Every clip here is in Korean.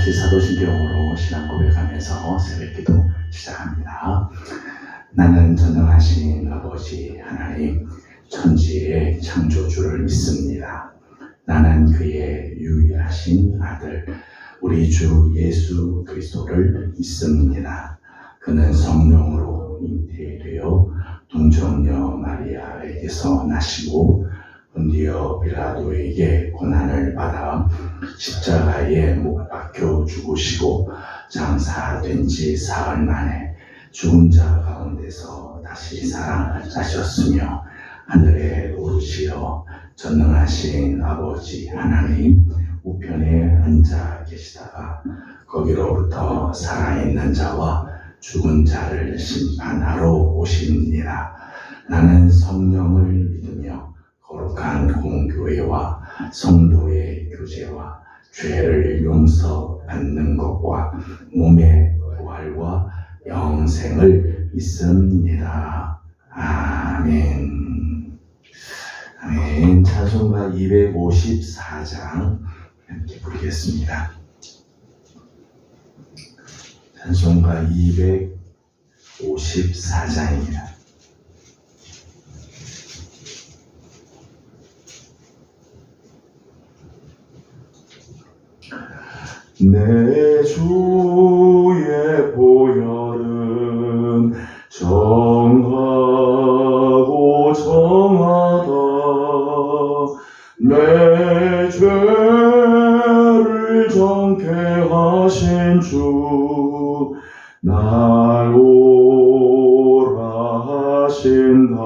같이 사도신경으로 신앙 고백하면서 새벽기도 시작합니다. 나는 전능하신 아버지 하나님 천지의 창조주를 믿습니다. 나는 그의 유일하신 아들 우리 주 예수 그리스도를 믿습니다. 그는 성령으로 잉태되어 동정녀 마리아에게서 나시고 본디오 빌라도에게 고난을 받아 십자가에 못 박혀 죽으시고 장사된 지 사흘 만에 죽은 자 가운데서 다시 살아나셨으며 하늘에 오르시어 전능하신 아버지 하나님 우편에 앉아 계시다가 거기로부터 살아있는 자와 죽은 자를 심판하러 오십니다. 나는 성령을 믿으며 거룩한 공교회와 성도의 교제와 죄를 용서받는 것과 몸의 부활과 영생을 믿습니다. 아멘. 아멘. 찬송가 254장 함께 부르겠습니다. 찬송가 254장입니다. 내 주의 보혈은 정하고 정하다. 내 죄를 정케 하신 주 날 오라 하신다.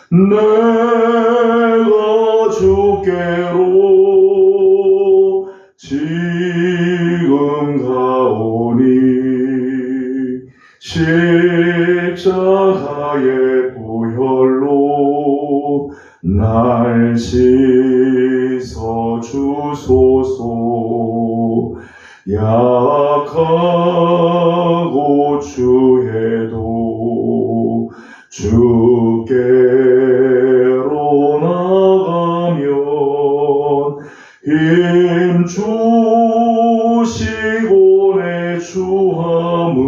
내가 주께로 지금 가오니 십자가의 보혈로 날 씻어 주소서. 약하고 주해도 주께로 나가면 힘 주시고 내 주함은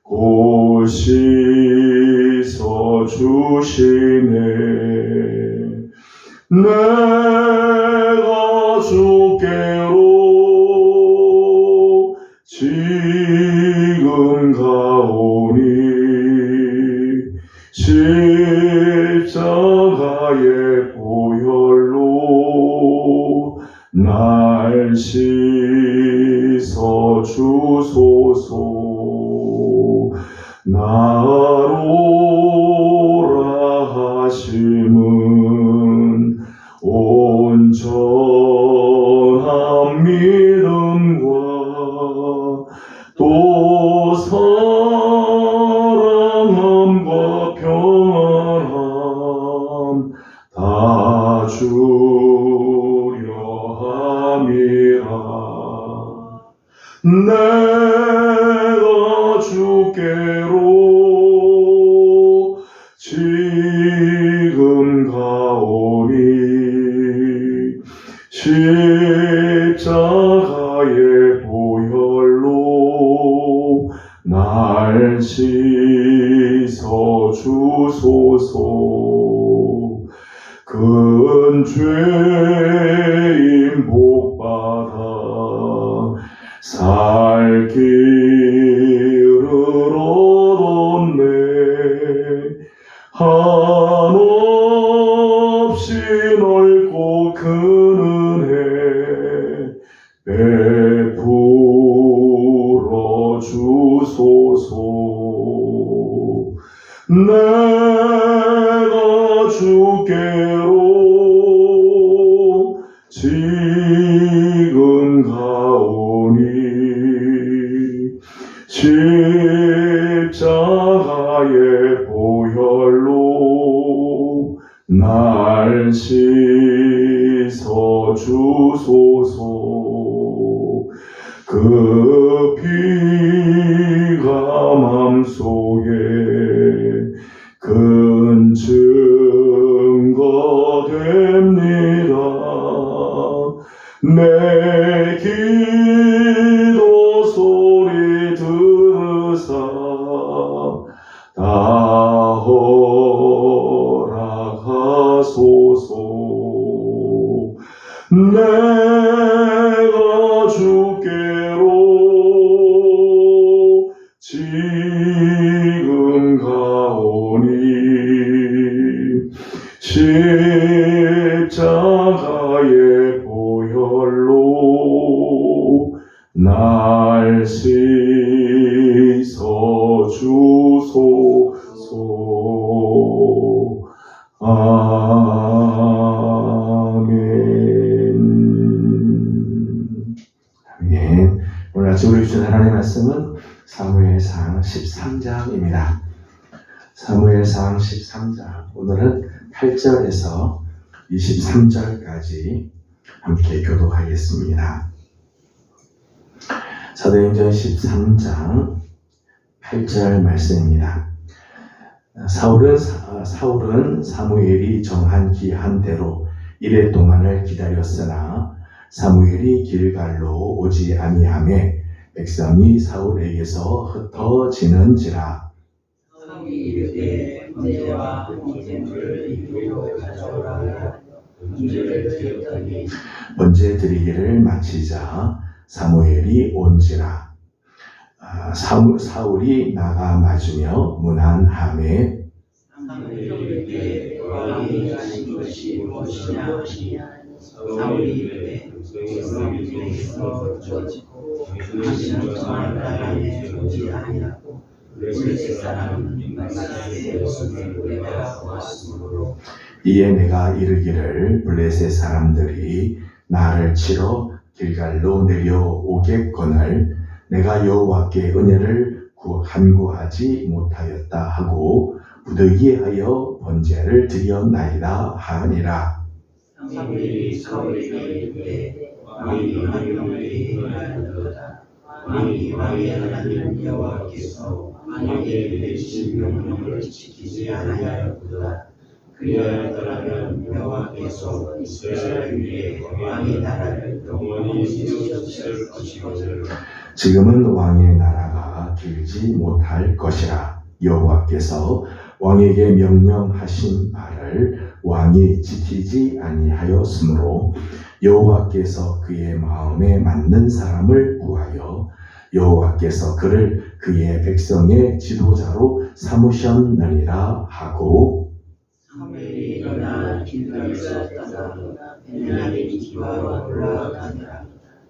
곧 씻어 주시네. 내가 주께로 지금 가오니 십자가의 보혈로 날 씻어 주소서. 나로라 하심은 온전한 믿음과 또 사랑함과 평안함 다 주려 함이라. 내가 주께로 지금 가오니 십자가의 보혈로 날 씻어 주소서. 큰 죄인 복받아 살 길을 얻었네. 한없이 넓고 큰 은혜 베풀어 주소서. 내가 주께로 지금 가오니 십자가의 보혈로 날 씻어 주소서. 그 피가 맘속에 큰 증거 됩니다. 내 주께로 지금 가오니 십자가의 보혈로 날 씻어 주소서. 아멘. 아멘. 오늘 아침 우리 주신 하나님의 말씀은 사무엘상 13장입니다. 사무엘상 13장, 오늘은 8절에서 23절까지 함께 교독하겠습니다. 사도행전 13장 8절 말씀입니다. 사울은 사무엘이 정한 기한대로 이레 동안을 기다렸으나 사무엘이 길갈로 오지 아니하매 백성이 사울에게서 흩어지는지라. 사울이 이르되 번제와 번제물을 이리로 가져오라. 번제를 드렸더니 번제 드리기를 마치자 사무엘이 온지라. 사울이 나가 맞으며 문안하매 사무엘에게 왕이 하신 것이 무엇이냐. 사울이 이르되 백성이 중에서 흩어지고 당신은 정한 나라에 오지 아니하고 블레셋 사람은 만나세의 여성을 내가 보았으므로. 이에 내가 이르기를 블레셋 사람들이 나를 치러 길갈로 내려오겠거늘 내가 여호와께 은혜를 간구하지 못하였다 하고 부득이하여 번제를 드렸나이다 하니라. 사무엘이 사울에게 이르되 왕이 왕에게 행하였도다. 왕이 왕의 하나님 여호와께서 왕에게 내리신 명령을 지키지 아니하였도다. 그리하였더라면 여호와께서 이스라엘 위에 왕의 나라를 영원히 세우셨을 것이거늘. 지금은 왕의 나라가 길지 못할 것이라. 여호와께서 왕에게 명령하신 바를 왕이 지키지 아니하였으므로 여호와께서 그의 마음에 맞는 사람을 구하여 여호와께서 그를 그의 백성의 지도자로 삼으셨느니라 하고. 사무엘이 일어나 길갈에서 떠나 베냐민 기브아로 올라가니라.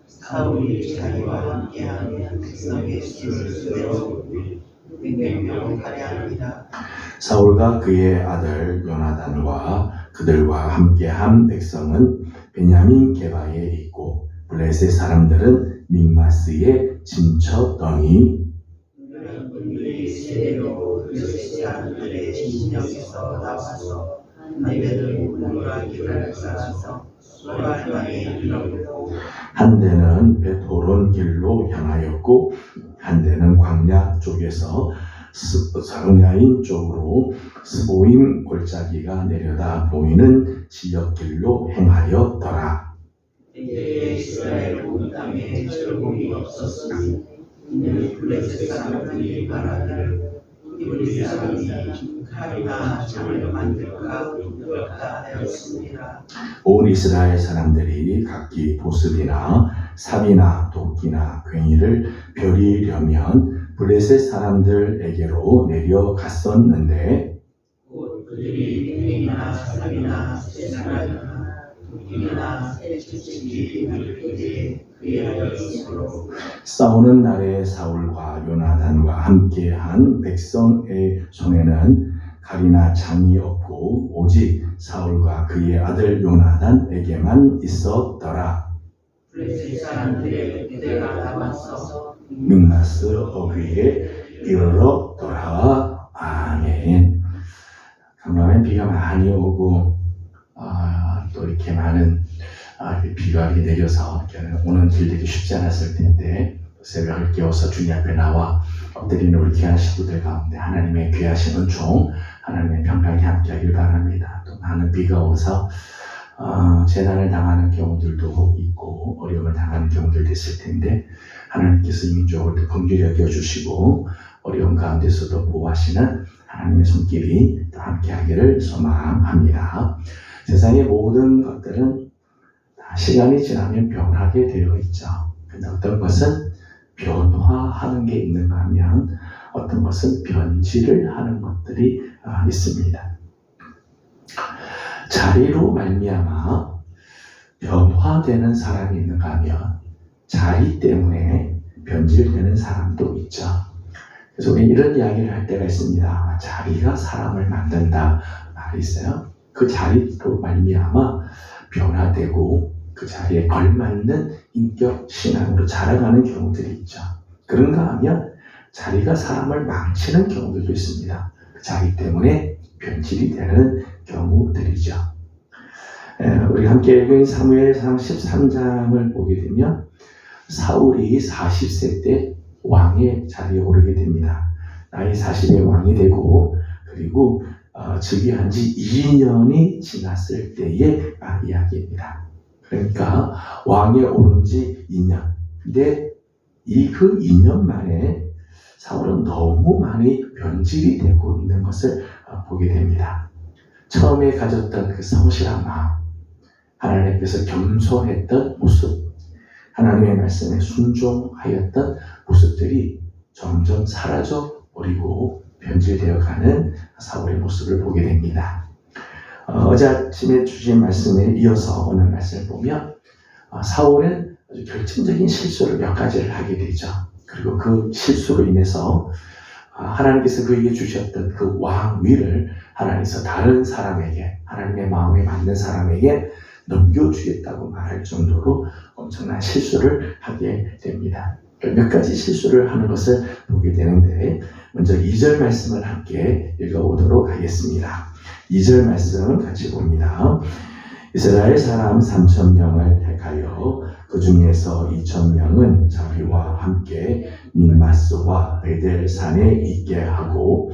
사울이 자기와 함께하는 백성의 수를 세워 600명 가량이라. 사울과 그의 아들 요나단과 그들과 함께한 백성은 베냐민 게바에 있고 블레셋 사람들은 믹마스에 진쳤더니 이런 분들이 세대로 블레셋 사람들의 진영에서 나와서 한대는 문호라기를 쌓아서 소라 땅에 이르렀고 한 대는 벳호론 길로 향하였고 한 대는 광야 쪽에서 사르냐인 쪽으로 스보임 골짜기가 내려다 보이는 지역 길로 행하였더라. 이때 이스라엘 온 땅에 절공이 없었으니 이는 블레셋 사람들이 말하기를 우리 사람이 칼이나 창을 만들까 두렵다 하였습니다. 온 이스라엘 사람들이 각기 보습이나 삽이나 도끼나 괭이를 벼리려면 블레셋 사람들에게로 내려갔었는데 곧 그들이 괭이나 삽이나 쇠사라나 도끼나 쇠치기 물기에 그리하였으므로 싸우는 날에 사울과 요나단과 함께한 백성의 손에는 칼이나 창이 없고 오직 사울과 그의 아들 요나단에게만 있었더라. 블레셋 사람들의 그대가 남아서 믹마스 어귀에 이르렀더라. 아멘. 강남에 비가 많이 오고 또 이렇게 많은 비가 이렇게 내려서 오는 길들이 쉽지 않았을 텐데 새벽을 깨워서 주님 앞에 나와 엎드리는 우리 귀한 식구들 가운데 하나님의 귀하신 은총, 하나님의 평강이 함께하길 바랍니다. 또 많은 비가 오서 재난을 당하는 경우들도 있고 어려움을 당하는 경우들도 있을 텐데 하나님께서 이 민족을 긍휼히 여겨주시고 어려움 가운데서도 보호하시는 하나님의 손길이 또 함께하기를 소망합니다. 세상의 모든 것들은 다 시간이 지나면 변하게 되어 있죠. 어떤 것은 변화하는 게 있는가 하면 어떤 것은 변질을 하는 것들이 있습니다. 자리로 말미암아 변화되는 사람이 있는가 하면 자리 때문에 변질되는 사람도 있죠. 그래서 우리 이런 이야기를 할 때가 있습니다. 자리가 사람을 만든다 말이 있어요. 그 자리로 말미암아 변화되고 그 자리에 걸맞는 인격 신앙으로 자라가는 경우들이 있죠. 그런가 하면 자리가 사람을 망치는 경우들도 있습니다. 그 자리 때문에 변질이 되는 경우들이죠. 우리 함께 읽은 사무엘상 13장을 보게 되면 사울이 40세 때 왕의 자리에 오르게 됩니다. 나이 40에 왕이 되고 그리고 즉위한 지 2년이 지났을 때의 이야기입니다. 그러니까 왕에 오른 지 2년. 근데 그 2년 만에 사울은 너무 많이 변질이 되고 있는 것을 보게 됩니다. 처음에 가졌던 그 성실한 마음, 하나님 앞에서 겸손했던 모습, 하나님의 말씀에 순종하였던 모습들이 점점 사라져 버리고 변질되어 가는 사울의 모습을 보게 됩니다. 어제 아침에 주신 말씀에 이어서 오늘 말씀을 보면 사울은 아주 결정적인 실수를 몇 가지를 하게 되죠. 그리고 그 실수로 인해서 하나님께서 그에게 주셨던 그 왕위를 하나님께서 다른 사람에게, 하나님의 마음에 맞는 사람에게 넘겨주겠다고 말할 정도로 엄청난 실수를 하게 됩니다. 몇 가지 실수를 하는 것을 보게 되는데 먼저 2절 말씀을 함께 읽어보도록 하겠습니다. 2절 말씀 같이 봅니다. 이스라엘 사람 3,000명을 택하여 그 중에서 2,000명은 자기와 함께 민마스와 베델산에 있게 하고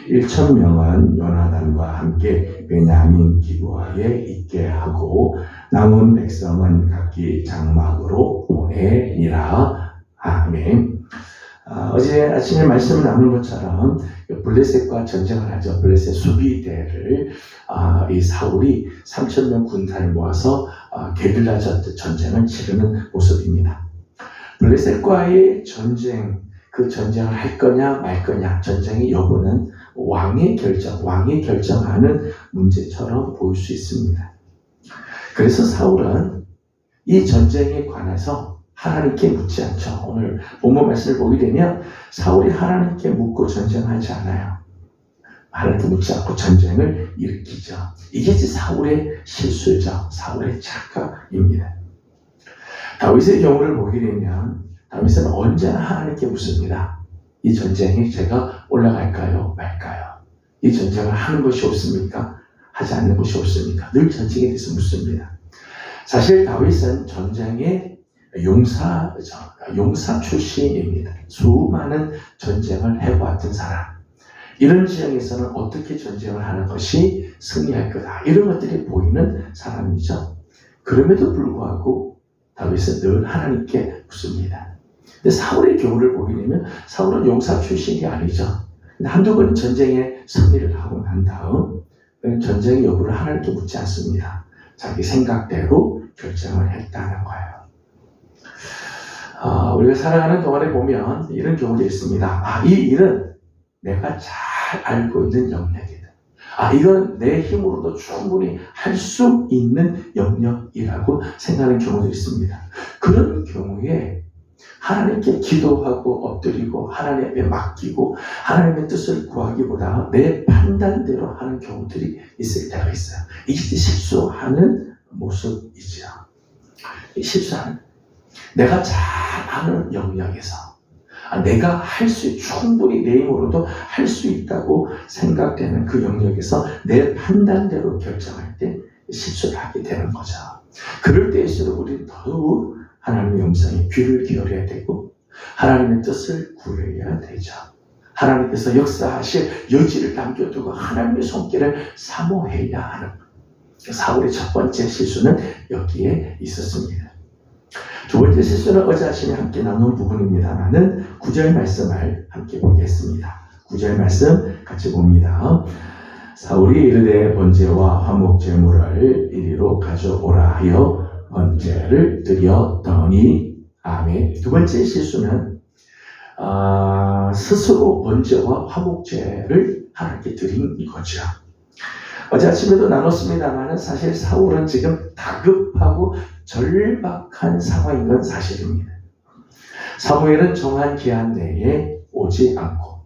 1,000명은 요나단과 함께 베냐민 기브아에 있게 하고 남은 백성은 각기 장막으로 보내니라. 아멘. 어제 아침에 말씀을 나눈 것처럼 블레셋과 전쟁을 하죠. 블레셋 수비대를 이 사울이 3,000명 군단을 모아서 게릴라 전쟁을 치르는 모습입니다. 블레셋과의 전쟁, 그 전쟁을 할 거냐 말 거냐 전쟁의 여부는 왕이 결정하는 문제처럼 보일 수 있습니다. 그래서 사울은 이 전쟁에 관해서 하나님께 묻지 않죠. 오늘 본문 말씀을 보게 되면 사울이 하나님께 묻고 전쟁하지 않아요. 하나님께 묻지 않고 전쟁을 일으키죠. 이게 사울의 실수죠. 사울의 착각입니다. 다윗의 경우를 보게 되면 다윗은 언제나 하나님께 묻습니다. 이 전쟁에 제가 올라갈까요? 말까요? 이 전쟁을 하는 것이 옳습니까? 하지 않는 것이 옳습니까? 늘 전쟁에 대해서 묻습니다. 사실 다윗은 전쟁의 용사 출신입니다. 수많은 전쟁을 해보았던 사람. 이런 지형에서는 어떻게 전쟁을 하는 것이 승리할 거다. 이런 것들이 보이는 사람이죠. 그럼에도 불구하고 다윗은 늘 하나님께 묻습니다. 근데 사울의 경우를 보게 되면 사울은 용사 출신이 아니죠. 근데 한두 번 전쟁에 승리를 하고 난 다음 전쟁의 여부를 하나님께 묻지 않습니다. 자기 생각대로 결정을 했다는 거예요. 우리가 살아가는 동안에 보면 이런 경우도 있습니다. 이 일은 내가 잘 알고 있는 영역이다. 이건 내 힘으로도 충분히 할 수 있는 영역이라고 생각하는 경우도 있습니다. 그런 경우에 하나님께 기도하고 엎드리고 하나님께 맡기고 하나님의 뜻을 구하기보다 내 판단대로 하는 경우들이 있을 때가 있어요. 이게 실수하는 모습이죠. 실수하는 내가 잘 아는 영역에서 내가 할 수 충분히 내 힘으로도 할 수 있다고 생각되는 그 영역에서 내 판단대로 결정할 때 실수를 하게 되는 거죠. 그럴 때일수록 우리는 더욱 하나님의 음성에 귀를 기울여야 되고 하나님의 뜻을 구해야 되죠. 하나님께서 역사하실 여지를 남겨두고 하나님의 손길을 사모해야 하는 사울의 첫 번째 실수는 여기에 있었습니다. 두 번째 실수는 어제 아침에 함께 나눈 부분입니다만은 9절 말씀을 함께 보겠습니다. 9절 말씀 같이 봅니다. 사울이 이르되 번제와 화목 제물을 이리로 가져오라 하여 번제를 드렸더니 아멘. 두 번째 실수는 스스로 번제와 화목제를 하나님께 드린 거죠. 어제 아침에도 나눴습니다만 사실 사울은 지금 다급하고 절박한 상황인 건 사실입니다. 사무엘은 정한 기한 내에 오지 않고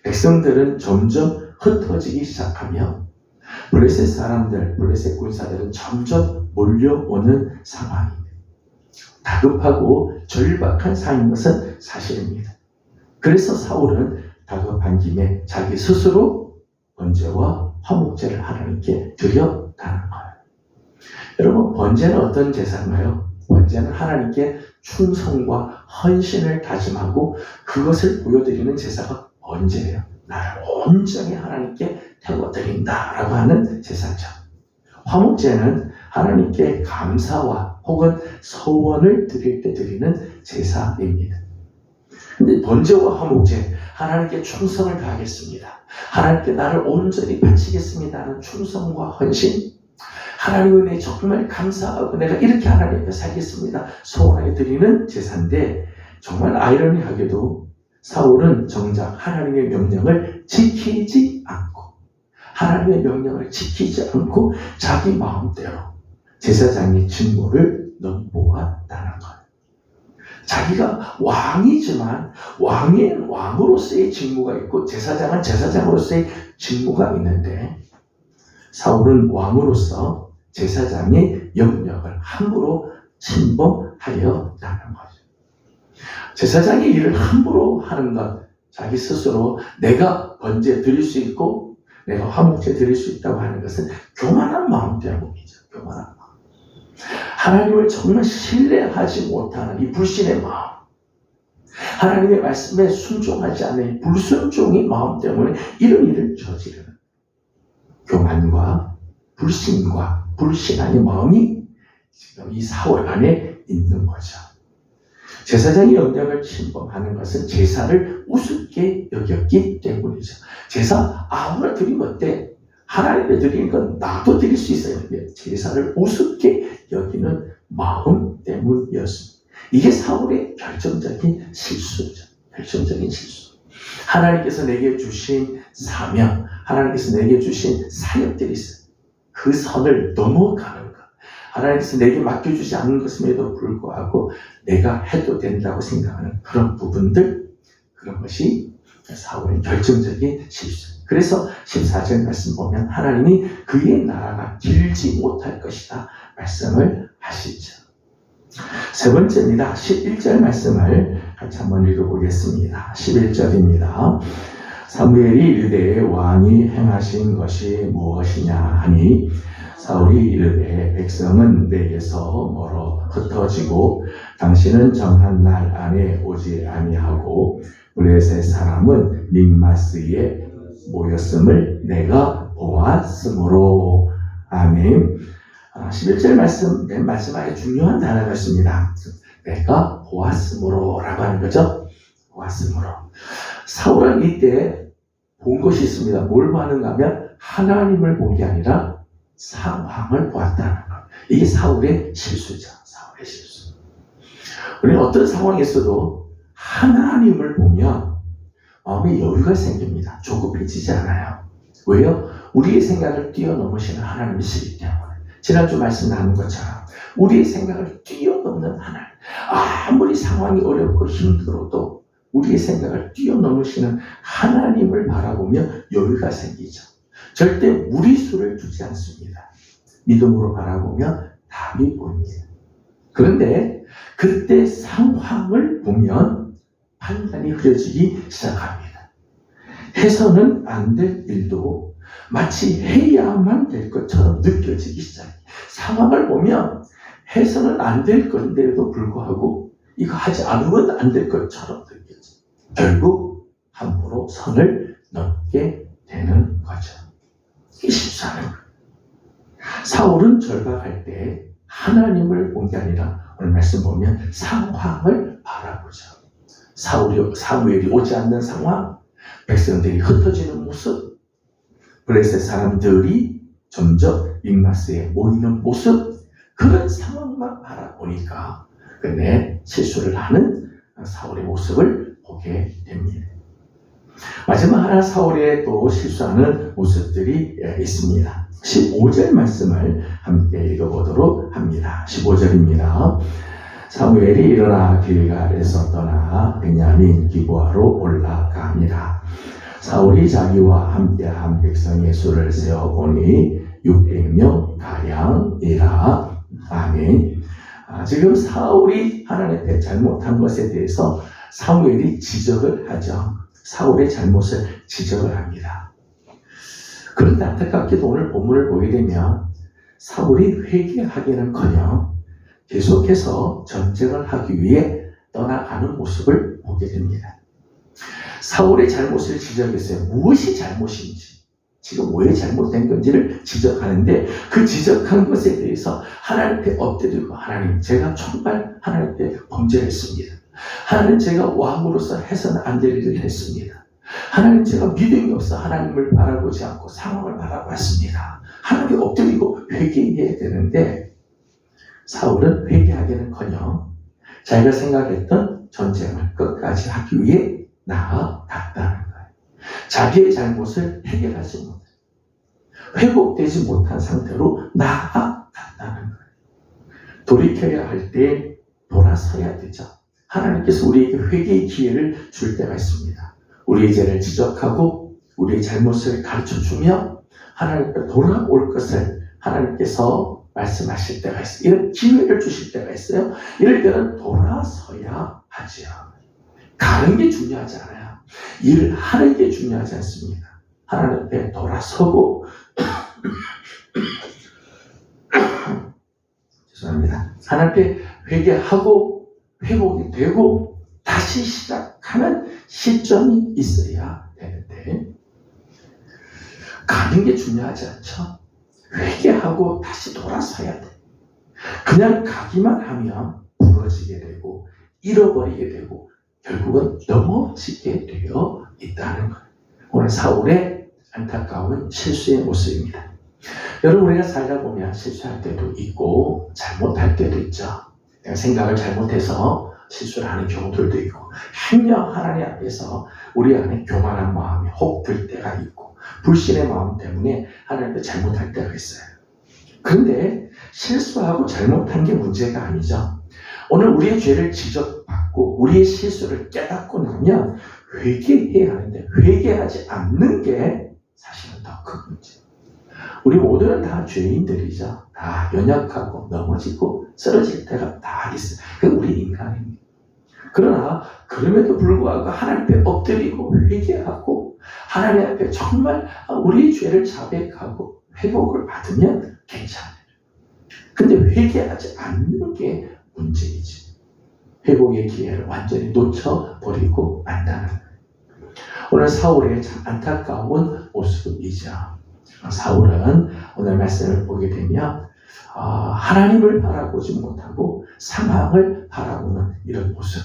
백성들은 점점 흩어지기 시작하며 블레셋 사람들, 블레셋 군사들은 점점 몰려오는 상황입니다. 다급하고 절박한 상황인 것은 사실입니다. 그래서 사울은 다급한 김에 자기 스스로 번제와 화목제를 하나님께 드렸다는 거예요. 여러분, 번제는 어떤 제사인가요? 번제는 하나님께 충성과 헌신을 다짐하고 그것을 보여드리는 제사가 번제예요. 나를 온전히 하나님께 태워드린다라고 하는 제사죠. 화목제는 하나님께 감사와 혹은 소원을 드릴 때 드리는 제사입니다. 근데 번제와 화목제, 하나님께 충성을 다하겠습니다. 하나님께 나를 온전히 바치겠습니다 하는 충성과 헌신, 하나님 은혜 정말 감사하고 내가 이렇게 하나님 앞에 살겠습니다 소원하여 드리는 제사인데, 정말 아이러니하게도 사울은 정작 하나님의 명령을 지키지 않고 자기 마음대로 제사장의 직무를 넘보았다는 거예요. 자기가 왕이지만 왕으로서의 직무가 있고 제사장은 제사장으로서의 직무가 있는데, 사울은 왕으로서 제사장의 영역을 함부로 침범하였다는 거죠. 제사장의 일을 함부로 하는 것, 자기 스스로 내가 번제 드릴 수 있고 내가 화목제 드릴 수 있다고 하는 것은 교만한 마음 때문이죠. 교만한 마음. 하나님을 정말 신뢰하지 못하는 이 불신의 마음, 하나님의 말씀에 순종하지 않는 불순종의 마음 때문에 이런 일을 저지르는 교만과 불신과 불신앙의 마음이 지금 이 사울 안에 있는 거죠. 제사장의 영역을 침범하는 것은 제사를 우습게 여겼기 때문이죠. 제사 아무나 드리면 어때? 하나님께 드리는 건 나도 드릴 수 있어야 되는데 제사를 우습게 여기는 마음 때문이었습니다. 이게 사울의 결정적인 실수죠. 결정적인 실수. 하나님께서 내게 주신 사명, 하나님께서 내게 주신 사역들이 있어요. 그 선을 넘어가는 것. 하나님께서 내게 맡겨주지 않은 것임에도 불구하고 내가 해도 된다고 생각하는 그런 부분들, 그런 것이 사울의 결정적인 실수. 그래서 14절 말씀 보면 하나님이 그의 나라가 길지 못할 것이다 말씀을 하시죠. 세 번째입니다. 11절 말씀을 같이 한번 읽어보겠습니다. 11절입니다. 사무엘이 이르되 왕이 행하신 것이 무엇이냐 하니 사울이 이르되 백성은 내게서 멀어 흩어지고 당신은 정한 날 안에 오지 아니하고 블레셋 사람은 믹마스에 모였음을 내가 보았으므로. 아멘. 11절 말씀, 맨 마지막에 중요한 단어가 있습니다. 내가 보았으므로 라고 하는 거죠. 보았으므로. 사울은 이때 본 것이 있습니다. 뭘 보았는가 하면 하나님을 본 게 아니라 상황을 보았다는 것. 이게 사울의 실수죠. 사울의 실수. 우리는 어떤 상황에서도 하나님을 보면 마음에 여유가 생깁니다. 조급해지지 않아요. 왜요? 우리의 생각을 뛰어넘으시는 하나님이시기 때문에. 지난주 말씀 나눈 것처럼 우리의 생각을 뛰어넘는 하나님. 아무리 상황이 어렵고 힘들어도 우리의 생각을 뛰어넘으시는 하나님을 바라보며 여유가 생기죠. 절대 무리수를 두지 않습니다. 믿음으로 바라보며 답이 보입니다. 그런데 그때 상황을 보면 판단이 흐려지기 시작합니다. 해서는 안 될 일도 마치 해야만 될 것처럼 느껴지기 시작해요. 상황을 보면 해서는 안 될 건데도 불구하고 이거 하지 않으면 안 될 것처럼 느껴져요. 결국 함부로 선을 넘게 되는 거죠. 이게 실수하는 거예요. 사울은 절박할 때 하나님을 본 게 아니라 오늘 말씀 보면 상황을 바라보죠. 사무엘이 오지 않는 상황, 백성들이 흩어지는 모습, 블레셋 사람들이 점점 믹마스에 모이는 모습, 그런 상황만 바라보니까 끝내 실수를 하는 사울의 모습을 보게 됩니다. 마지막 하나 사울의 또 실수하는 모습들이 있습니다. 15절 말씀을 함께 읽어보도록 합니다. 15절입니다. 사무엘이 일어나 길갈에서 떠나 베냐민 기브아로 올라가니라. 사울이 자기와 함께한 백성의 수를 세어보니 600명 가량이라. 아멘. 지금 사울이 하나님 앞에 잘못한 것에 대해서 사무엘이 지적을 하죠. 사울의 잘못을 지적을 합니다. 그런데 안타깝게도 오늘 본문을 보게 되면 사울이 회개하기는커녕 계속해서 전쟁을 하기 위해 떠나가는 모습을 보게 됩니다. 사울의 잘못을 지적했어요. 무엇이 잘못인지, 지금 왜 잘못된 건지를 지적하는데 그 지적한 것에 대해서 하나님 앞에 엎드리고 하나님, 제가 정말 하나님 앞에 범죄했습니다. 하나님, 제가 왕으로서 해서는 안 될 일을 했습니다. 하나님, 제가 믿음이 없어 하나님을 바라보지 않고 상황을 바라봤습니다. 하나님께 엎드리고 회개해야 되는데 사울은 회개하기는커녕 자기가 생각했던 전쟁을 끝까지 하기 위해 나아갔다는 거예요. 자기의 잘못을 해결하지 못해 회복되지 못한 상태로 나아갔다는 거예요. 돌이켜야 할 때 돌아서야 되죠. 하나님께서 우리에게 회개의 기회를 줄 때가 있습니다. 우리의 죄를 지적하고 우리의 잘못을 가르쳐주며 하나님 앞에 돌아올 것을 하나님께서 말씀하실 때가 있어요. 이런 기회를 주실 때가 있어요. 이럴 때는 돌아서야 하지요. 가는 게 중요하지 않아요. 일을 하는 게 중요하지 않습니다. 하나님 앞에 돌아서고 죄송합니다. 하나님 앞에 회개하고 회복이 되고 다시 시작하는 시점이 있어야 되는데 가는 게 중요하지 않죠. 회개하고 다시 돌아서야 돼. 그냥 가기만 하면 부러지게 되고 잃어버리게 되고 결국은 넘어지게 되어 있다는 거예요. 오늘 사울의 안타까운 실수의 모습입니다. 여러분, 우리가 살다 보면 실수할 때도 있고 잘못할 때도 있죠. 내가 생각을 잘못해서 실수를 하는 경우들도 있고 행여 하나님 앞에서 우리 안에 교만한 마음이 혹 들 때가 있고 불신의 마음 때문에 하나님 앞에 잘못할 때가 있어요. 그런데 실수하고 잘못한 게 문제가 아니죠. 오늘 우리의 죄를 지적받고 우리의 실수를 깨닫고 나면 회개해야 하는데 회개하지 않는 게 사실은 더 큰 문제. 우리 모두는 다 죄인들이죠. 다 연약하고 넘어지고 쓰러질 때가 다 있어요. 그게 우리 인간입니다. 그러나 그럼에도 불구하고 하나님 앞에 엎드리고 회개하고 하나님 앞에 정말 우리의 죄를 자백하고 회복을 받으면 괜찮아요. 근데 회개하지 않는 게 문제이지. 회복의 기회를 완전히 놓쳐버리고 만다는 거예요. 오늘 사울의 참 안타까운 모습이죠. 사울은 오늘 말씀을 보게 되면 하나님을 바라보지 못하고 상황을 바라보는 이런 모습.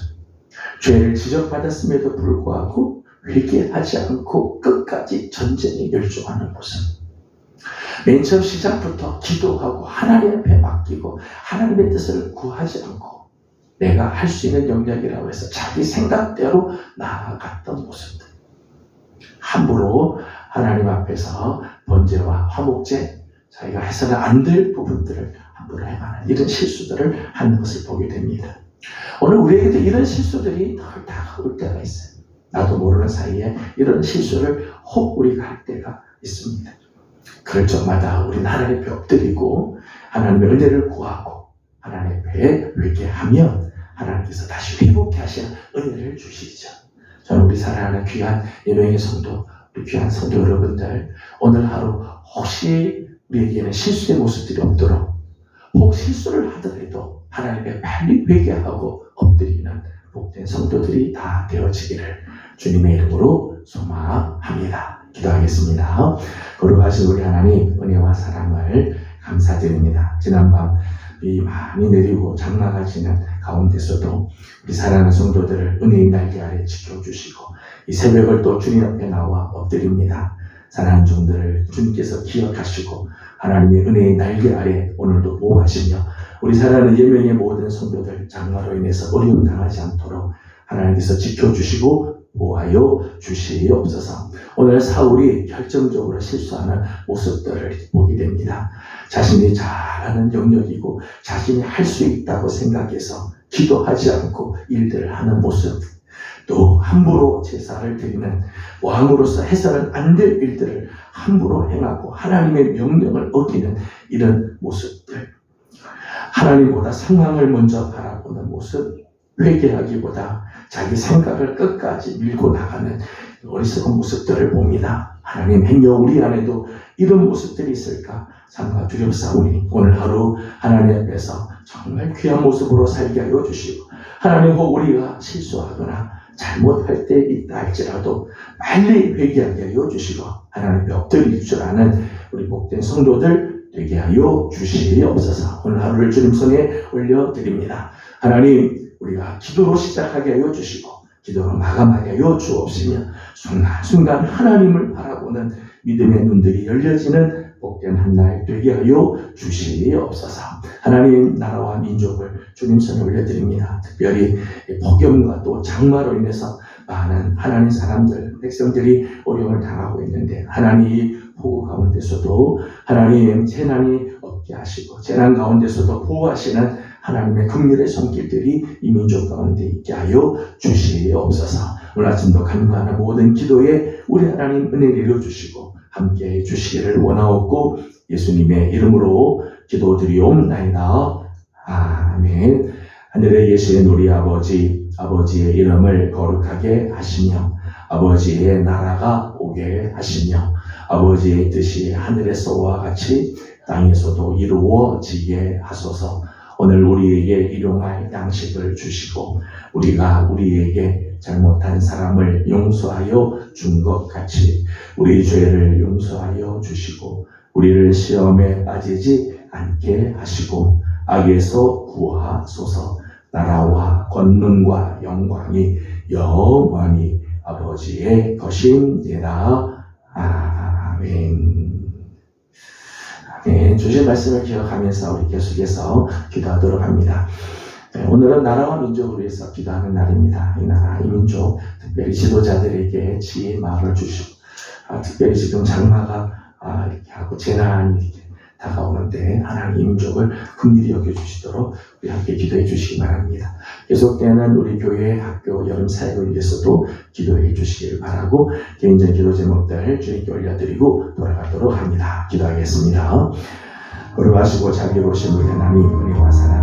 죄를 지적받았음에도 불구하고 회개하지 않고 끝까지 전쟁에 열중하는 모습. 맨 처음 시작부터 기도하고 하나님 앞에 맡기고 하나님의 뜻을 구하지 않고 내가 할 수 있는 영역이라고 해서 자기 생각대로 나아갔던 모습들. 함부로 하나님 앞에서 번제와 화목제, 자기가 해서는 안 될 부분들을 함부로 행하는 이런 실수들을 하는 것을 보게 됩니다. 오늘 우리에게도 이런 실수들이 늘 다가올 때가 있어요. 나도 모르는 사이에 이런 실수를 혹 우리가 할 때가 있습니다. 그럴 적마다 우리는 하나님 앞에 엎드리고 하나님의 은혜를 구하고 하나님 앞에 회개하면 하나님께서 다시 회복케 하시는 은혜를 주시죠. 저는 우리 사랑하는 귀한 예명의 성도, 우리 귀한 성도 여러분들, 오늘 하루 혹시 우리에게는 실수의 모습들이 없도록 혹 실수를 하더라도 하나님께 빨리 회개하고 엎드리는 복된 성도들이 다 되어지기를 주님의 이름으로 소망합니다. 기도하겠습니다. 거룩하신 우리 하나님, 은혜와 사랑을 감사드립니다. 지난밤 비 많이 내리고 장마가 지는 가운데서도 우리 사랑하는 성도들을 은혜의 날개 아래 지켜주시고 이 새벽을 또 주님 앞에 나와 엎드립니다. 사랑하는 종들을 주님께서 기억하시고 하나님의 은혜의 날개 아래 오늘도 보호하시며 우리 사랑하는 예명의 모든 성도들 장마로 인해서 어려움 당하지 않도록 하나님께서 지켜주시고 보호하여 주시옵소서. 오늘 사울이 결정적으로 실수하는 모습들을 보게 됩니다. 자신이 잘하는 영역이고 자신이 할 수 있다고 생각해서 기도하지 않고 일들을 하는 모습, 또 함부로 제사를 드리는 왕으로서 해서는 안 될 일들을 함부로 행하고 하나님의 명령을 어기는 이런 모습들, 하나님보다 상황을 먼저 바라보는 모습, 회개하기보다 자기 생각을 끝까지 밀고 나가는 어리석은 모습들을 봅니다. 하나님, 행여 우리 안에도 이런 모습들이 있을까 삼가 두렵사오니 오늘 하루 하나님 앞에서 정말 귀한 모습으로 살게 하여 주시고, 하나님 혹 우리가 실수하거나 잘못할 때 있다 할지라도 빨리 회개하게 하여 주시고 하나님 엎드릴 줄 아는 우리 복된 성도들 되게 하여 주시옵소서. 오늘 하루를 주님 손에 올려드립니다. 하나님, 우리가 기도로 시작하게 하여 주시고 기도로 마감하게 하여 주옵시며 순간순간 하나님을 바라보는 믿음의 눈들이 열려지는 복된 한 날 되게 하여 주시옵소서. 하나님, 나라와 민족을 주님 손에 올려드립니다. 특별히 폭염과 또 장마로 인해서 많은 하나님 사람들, 백성들이 어려움을 당하고 있는데 하나님, 폭우 가운데서도 하나님 재난이 없게 하시고 재난 가운데서도 보호하시는 하나님의 긍휼의 손길들이 이 민족 가운데 있게 하여 주시옵소서. 오늘 아침도 간구하는 모든 기도에 우리 하나님 은혜를 이루어주시고 함께해 주시기를 원하옵고 예수님의 이름으로 기도드리옵나이다. 아멘. 하늘에 계신 우리 아버지, 아버지의 이름을 거룩하게 하시며 아버지의 나라가 오게 하시며 아버지의 뜻이 하늘에서와 같이 땅에서도 이루어지게 하소서. 오늘 우리에게 일용할 양식을 주시고 우리가 우리에게 잘못한 사람을 용서하여 준 것 같이 우리 죄를 용서하여 주시고 우리를 시험에 빠지지 않게 하시고 악에서 구하소서. 나라와 권능과 영광이 영원히 아버지의 것입니다. 아멘. 네, 주신 말씀을 기억하면서 우리 계속해서 기도하도록 합니다. 네, 오늘은 나라와 민족을 위해서 기도하는 날입니다. 이 나라, 이 민족, 특별히 지도자들에게 지혜의 마음을 주시고 특별히 지금 장마가 이렇게 하고 재난이 이렇게 다가오는데 하나님 이 민족을 긍휼히 여겨주시도록 우리 함께 기도해 주시기 바랍니다. 계속되는 우리 교회 학교 여름 사역을 위해서도 기도해 주시길 바라고 개인적인 기도 제목들 주님께 올려드리고 돌아가도록 합니다. 기도하겠습니다. 걸어가시고 자비로우신 우리 하나님, 은혜와 사랑